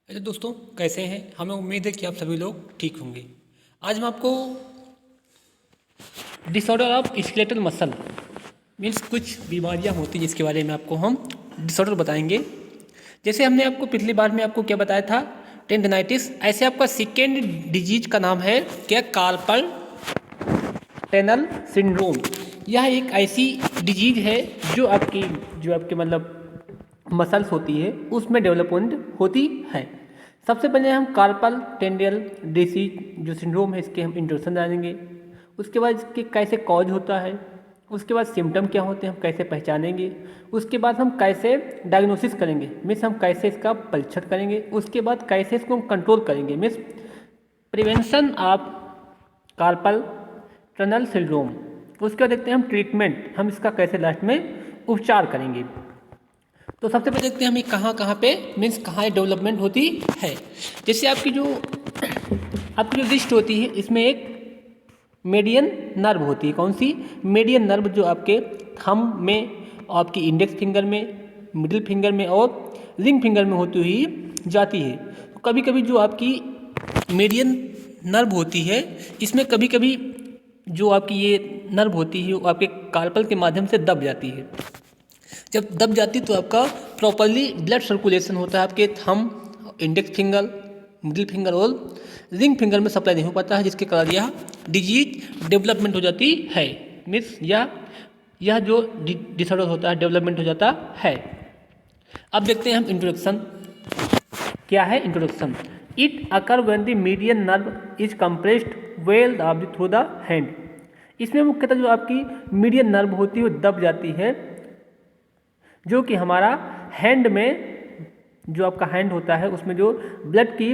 Hello दोस्तों, कैसे हैं। हमें उम्मीद है कि आप सभी लोग ठीक होंगे। आज हम आपको disorder of skeletal muscle means कुछ बीमारियां होती हैं जिसके बारे में आपको हम डिसऑर्डर बताएंगे। जैसे हमने आपको पिछली बार में आपको क्या बताया था, टेंडनाइटिस। ऐसे आपका सेकेंड डिजीज का नाम है क्या, कार्पल टनल सिंड्रोम। यह एक ऐसी डिजीज है जो आपके मतलब मसल्स होती है उसमें डेवलपमेंट होती है। सबसे पहले हम कार्पल टेंडियल डिसीज जो सिंड्रोम है इसके हम इंट्रोडक्शन जानेंगे। उसके बाद इसके कैसे कॉज होता है, उसके बाद सिम्टम क्या होते हैं, हम कैसे पहचानेंगे, उसके बाद हम कैसे डायग्नोसिस करेंगे, मीन्स हम कैसे इसका परीक्षण करेंगे, उसके बाद कैसे इसको हम कंट्रोल करेंगे, means prevention of carpal tunnel syndrome. उसके बाद देखते हैं हम ट्रीटमेंट, हम इसका कैसे लास्ट में उपचार करेंगे। तो सबसे पहले देखते हैं हमें कहाँ कहाँ पे मीन्स कहाँ डेवलपमेंट होती है। जैसे आपकी जो रिस्ट होती है इसमें एक मीडियन नर्व होती है। कौन सी? मीडियन नर्व, जो आपके थंब में, आपकी इंडेक्स फिंगर में, मिडिल फिंगर में और रिंग फिंगर में होती हुई जाती है। तो कभी कभी जो आपकी मीडियन नर्व होती है इसमें कभी कभी जो आपकी ये नर्व होती है वो आपके कार्पल के माध्यम से दब जाती है। जब दब जाती तो आपका प्रॉपरली ब्लड सर्कुलेशन होता है आपके thumb, index finger, middle finger और रिंग फिंगर में सप्लाई नहीं हो पाता है, जिसके कारण यह डिजीज डेवलपमेंट हो जाती है। मीन्स यह जो डिसऑर्डर होता है डेवलपमेंट हो जाता है। अब देखते हैं हम इंट्रोडक्शन क्या है। Introduction, it occur when the median nerve is compressed well through the hand. इसमें मुख्यतः जो आपकी मीडियन नर्व होती है वो दब जाती है, जो कि हमारा हैंड में, जो आपका हैंड होता है उसमें जो ब्लड की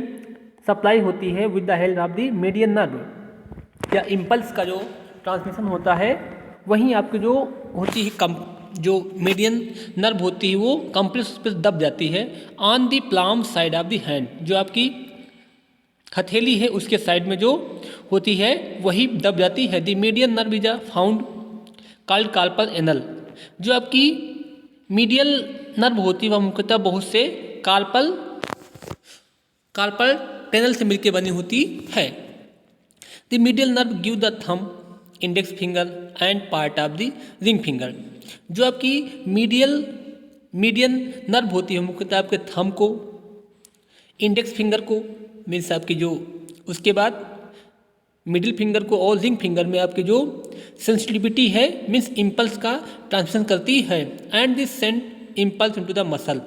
सप्लाई होती है with the help of the median nerve या इम्पल्स का जो ट्रांसमिशन होता है, वहीं आपकी जो होती है जो मीडियन नर्व होती है वो कंप्रेस पे दब जाती है on the palm side of the hand. जो आपकी हथेली है उसके साइड में जो होती है वही दब जाती है। The median nerve is found called carpal anal. जो आपकी मीडियल नर्व होती है वह मुख्यतः बहुत से कार्पल टनल से मिलकर बनी होती है। The medial nerve give the thumb, index finger and part of the ring finger. जो आपकी मीडियन नर्व होती है मुख्यतः आपके थंब को, इंडेक्स फिंगर को, मीन्स आपकी जो, उसके बाद मिडिल फिंगर को और रिंग फिंगर में आपकी जो सेंसिटिविटी है मीन्स इम्पल्स का ट्रांसमिशन करती है and this send impulse into the muscle.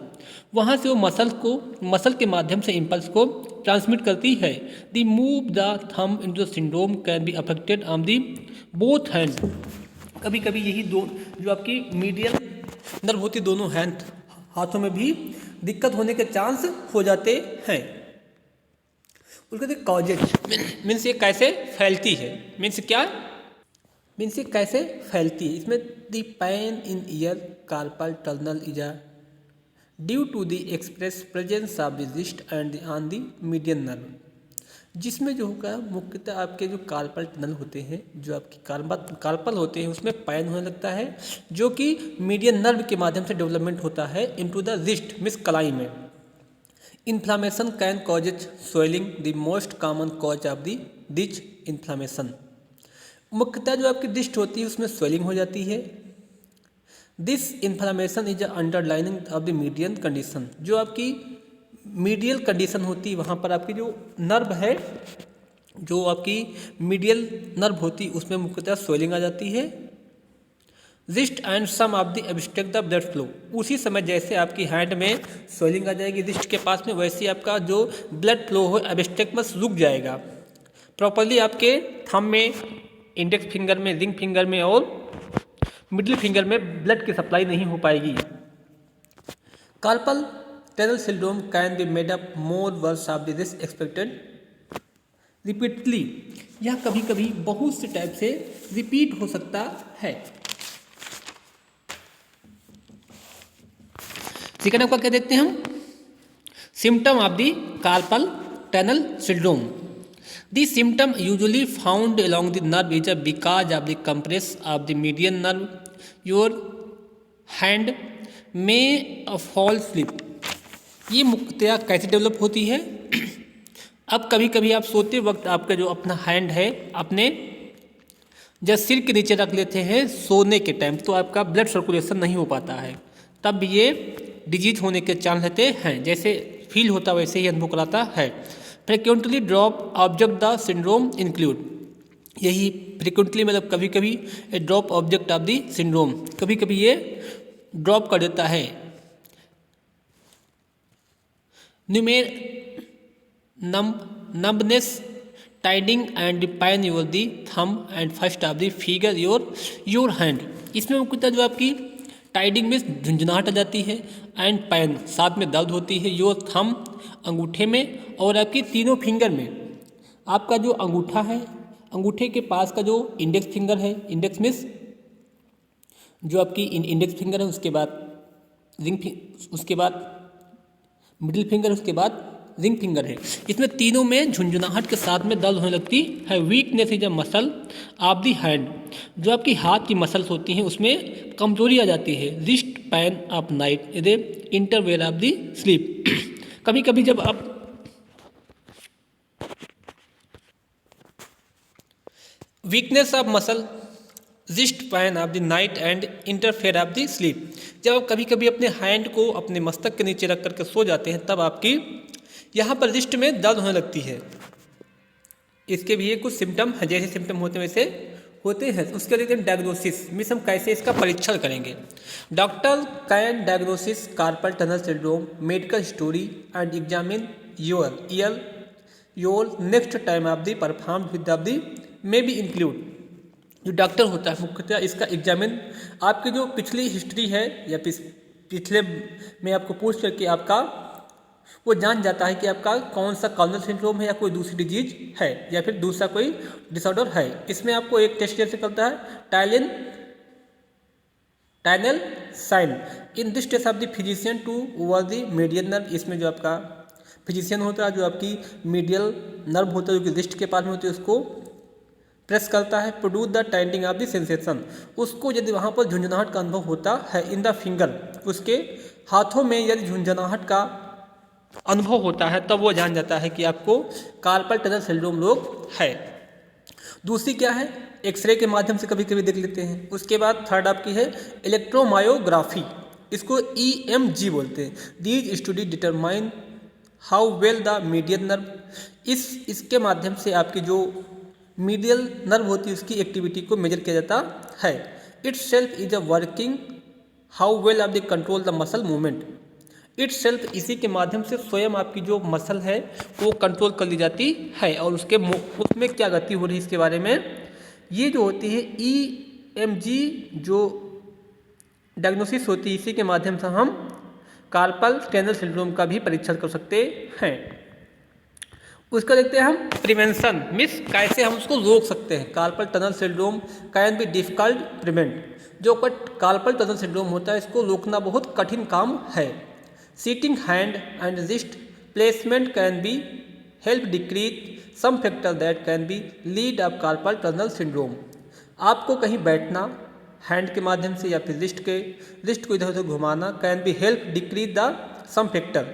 वहाँ से वो मसल के माध्यम से इम्पल्स को ट्रांसमिट करती है। The move the thumb into the syndrome can be affected on the both hand. कभी कभी यही दो जो आपकी मीडियल नर्व होती दोनों हाथों में भी दिक्कत होने के चांस हो जाते हैं। उसके कॉजेज मीन्स ये कैसे फैलती है, मीन्स क्या, मीन्स ये कैसे फैलती है। इसमें the pain in year carpal tunnel is due to the express presence of the wrist and on the median nerve. जिसमें जो होगा मुख्यतः आपके जो कार्पल टनल होते हैं, जो आपकी कार्पल होते हैं उसमें पेन होने लगता है, जो कि मीडियन नर्व के माध्यम से डेवलपमेंट होता है इनटू द रिस्ट मीन्स कलाई में। Inflammation can cause swelling, the most common cause of the ditch inflammation। मुख्यतः जो आपकी डिस्ट होती है उसमें स्वेलिंग हो जाती है। This inflammation is underlining of the median condition. जो आपकी मीडियल कंडीशन होती है वहाँ पर आपकी जो नर्व है, जो आपकी मीडियल नर्व होती है उसमें मुख्यतः स्वेलिंग आ जाती है। Wrist and some of the abstract the blood flow. उसी समय जैसे आपकी हैंड में स्वेलिंग आ जाएगी रिस्ट के पास में, वैसे ही आपका जो ब्लड फ्लो हो एब्स्ट्रैक्ट में रुक जाएगा। प्रॉपरली आपके थंब में, इंडेक्स फिंगर में, रिंग फिंगर में और मिडिल फिंगर में ब्लड की सप्लाई नहीं हो पाएगी। Carpel tunnel syndrome can be made up more verse of the this expected repeatedly. यह कभी कभी बहुत से टाइप से रिपीट हो सकता है। सेकंड आपका क्या देखते हैं हम, symptom of the carpel tunnel syndrome. The symptom usually found along the nerve is because of the compress of the median nerve. Your hand may fall slip. ये मुख्यतया कैसे डेवलप होती है? अब कभी कभी आप सोते वक्त आपका जो अपना हैंड है अपने जब सिर के नीचे रख लेते हैं सोने के टाइम, तो आपका ब्लड सर्कुलेशन नहीं हो पाता है, तब ये डिजीज होने के चांस रहते हैं। जैसे फील होता वैसे ही अनुभव कराता है। Frequently drop object the syndrome include, यही फ्रिक्वेंटली मतलब कभी कभी drop object of the syndrome, कभी कभी ये ड्रॉप कर देता है। न्यूमेर numbness, tiding and pain your the thumb and first of the figure your hand। इसमें मुख्यतः जो आपकी टाइडिंग में झुंझुनाहट आ जाती है एंड पैन साथ में दर्द होती है, योर थंब अंगूठे में और आपकी तीनों फिंगर में। आपका जो अंगूठा है, अंगूठे के पास का जो इंडेक्स फिंगर है, इंडेक्स मीन्स जो आपकी इंडेक्स फिंगर है, उसके बाद उसके बाद मिडिल फिंगर, उसके बाद रिंग फिंगर है, इसमें तीनों में झुंझुनाहट के साथ में दर्द होने लगती है। Weakness is a muscle of the hand, जो आपकी हाथ की मसल्स होती हैं उसमें कमजोरी आ जाती है। Wrist pan of night is a interval of the sleep, कभी कभी जब आप weakness of muscle wrist pan of the night and interfere of the sleep, जब आप कभी कभी अपने हैंड को अपने मस्तक के नीचे रख करके सो जाते हैं तब आपकी यहाँ पर रिस्ट में दर्द होने लगती है। इसके भी ये कुछ सिम्टम है, जैसे सिम्टम होते हैं वैसे होते हैं। उसके लिए डायग्नोसिस मीन्स हम कैसे इसका परीक्षण करेंगे। Doctor can diagnosis carpel tunnel syndrome, medical history and examine your next time of the perform with of the may be include. जो डॉक्टर होता है मुख्यतः इसका एग्जामिन आपकी जो पिछली हिस्ट्री है या पिछले में आपको पूछ करके आपका वो जान जाता है कि आपका कौन सा कार्पल सिंड्रोम है या कोई दूसरी डिजीज है या फिर दूसरा कोई डिसऑर्डर है। इसमें आपको एक टेस्ट जैसे करता है Tinel sign in this test of the physician to over the medial nerve. इसमें जो आपका फिजिशियन होता है जो आपकी मीडियल नर्व होता है जो कि रिस्ट के पास में होती है उसको प्रेस करता है। Produce the टाइटिंग of the sensation, उसको यदि वहाँ पर झुंझुनाहट का अनुभव होता है इन द फिंगर, उसके हाथों में यदि झुंझुनाहट का अनुभव होता है तब वो जान जाता है कि आपको कार्पल टनल सिंड्रोम रोग है। दूसरी क्या है, एक्सरे के माध्यम से कभी कभी देख लेते हैं। उसके बाद थर्ड आपकी है इलेक्ट्रोमायोग्राफी, इसको EMG बोलते हैं। These study determine how well the medial nerve, इसके माध्यम से आपकी जो मीडियल नर्व होती है उसकी एक्टिविटी को मेजर किया जाता है। It's self is a working how well of the control the muscle movement, it's self इसी के माध्यम से स्वयं आपकी जो मसल है वो कंट्रोल कर ली जाती है और उसमें क्या गति हो रही है इसके बारे में ये जो होती है EMG जो डायग्नोसिस होती है, इसी के माध्यम से हम कार्पल टनल सिंड्रोम का भी परीक्षण कर सकते हैं। उसका देखते हैं हम प्रिवेंशन मीन्स कैसे हम उसको रोक सकते हैं। Carpal tunnel syndrome can be difficult prevent, जो कार्पल टनल सिंड्रोम होता है इसको रोकना बहुत कठिन काम है। Sitting hand and wrist placement can be help decrease some factor that can be lead of carpal tunnel syndrome. आपको कहीं बैठना हैंड के माध्यम से या फिर रिस्ट को इधर उधर घुमाना can be help decrease the some factor,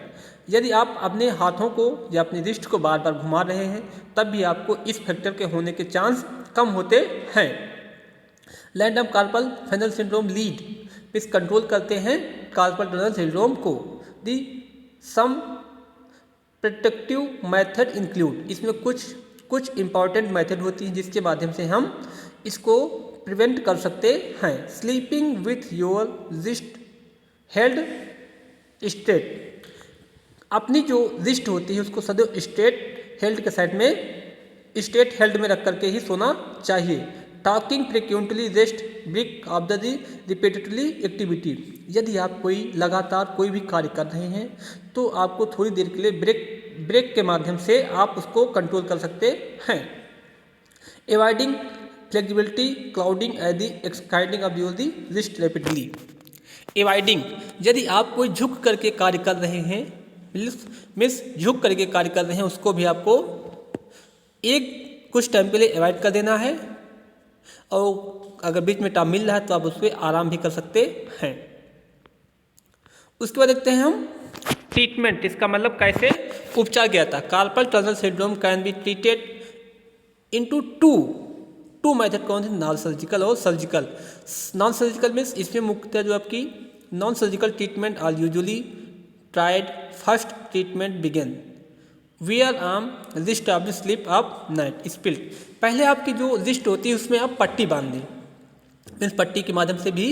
यदि आप अपने हाथों को या अपनी रिस्ट को बार बार घुमा रहे हैं तब भी आपको इस फैक्टर के होने के चांस कम होते हैं। Land of carpal tunnel syndrome lead इस कंट्रोल करते हैं कार्पल टनल सिंड्रोम को। दी सम प्रोटेक्टिव मेथड इंक्लूड, इसमें कुछ इंपॉर्टेंट मेथड होती हैं जिसके माध्यम से हम इसको प्रिवेंट कर सकते हैं। Sleeping with your wrist held straight, अपनी जो रिस्ट होती है उसको सदैव स्ट्रेट हेल्ड के साइड में स्ट्रेट हेल्ड में रख करके ही सोना चाहिए। Talking frequently rest break of the repeatedly activity, यदि आप लगातार कोई भी कार्य कर रहे हैं तो आपको थोड़ी देर के लिए ब्रेक के माध्यम से आप उसको कंट्रोल कर सकते हैं। Avoiding flexibility clouding at the extending of the wrist rapidly. Avoiding, यदि आप कोई झुक करके कार्य कर रहे हैं मीन्स झुक करके कार्य कर रहे हैं उसको भी आपको कुछ टाइम के लिए अवॉइड कर देना है और अगर बीच में टाइम मिल रहा है तो आप उस पर आराम भी कर सकते हैं। उसके बाद देखते हैं हम ट्रीटमेंट, इसका मतलब कैसे उपचार किया था। Carpal tunnel syndrome can be treated into two method, कौन से, नॉन सर्जिकल और सर्जिकल। नॉन सर्जिकल मीन्स इसमें मुख्यतः जो आपकी non surgical treatment are usually tried. First treatment begin wear arm wrist of the slip of night splint. पहले आपकी जो रिस्ट होती है उसमें आप पट्टी बांध दें, मीन्स पट्टी के माध्यम से भी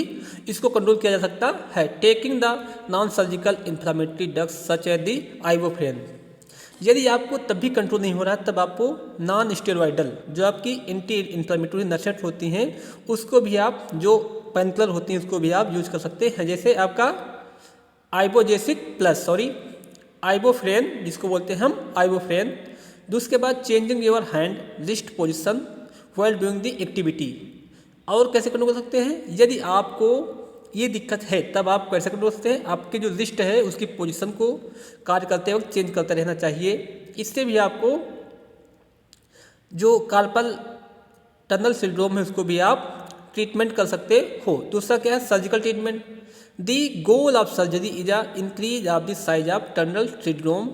इसको कंट्रोल किया जा सकता है। Taking the non surgical inflammatory drugs such as the ibuprofen. यदि आपको तब भी कंट्रोल नहीं हो रहा तब आपको नॉन स्टेरॉइडल जो आपकी एंटी इन्फ्लामेटरी नशेट्स होती हैं उसको भी आप, जो पेनकिलर होती हैं उसको भी आप यूज कर सकते हैं। जैसे आपका आइबोफ्रेन जिसको बोलते हैं हम आइबोफ्रेन। उसके बाद changing your hand wrist position while doing the activity. और कैसे कंट्रोल कर सकते हैं, यदि आपको ये दिक्कत है तब आप कैसे कंट्रोल कर सकते हैं, आपके जो रिस्ट है उसकी पोजीशन को कार्य करते वक्त चेंज करते रहना चाहिए। इससे भी आपको जो कार्पल टनल सिंड्रोम है उसको भी आप ट्रीटमेंट कर सकते हो। दूसरा क्या है, surgical treatment. The goal of surgery is a increase of the size of tunnel syndrome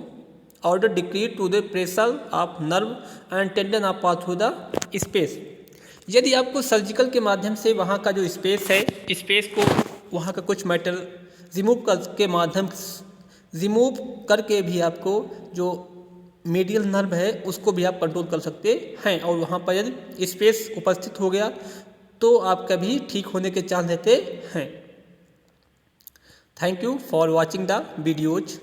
order decrease to the pressure of nerve and tendon of pass through the space. यदि आपको सर्जिकल के माध्यम से वहाँ का जो स्पेस है, space को वहाँ का कुछ मैटर रिमूव करके भी आपको जो मीडियल नर्व है उसको भी आप कंट्रोल कर सकते हैं। और वहाँ पर यदि स्पेस उपस्थित हो गया तो आपका भी ठीक होने के चांस रहते हैं। Thank you for watching the videos.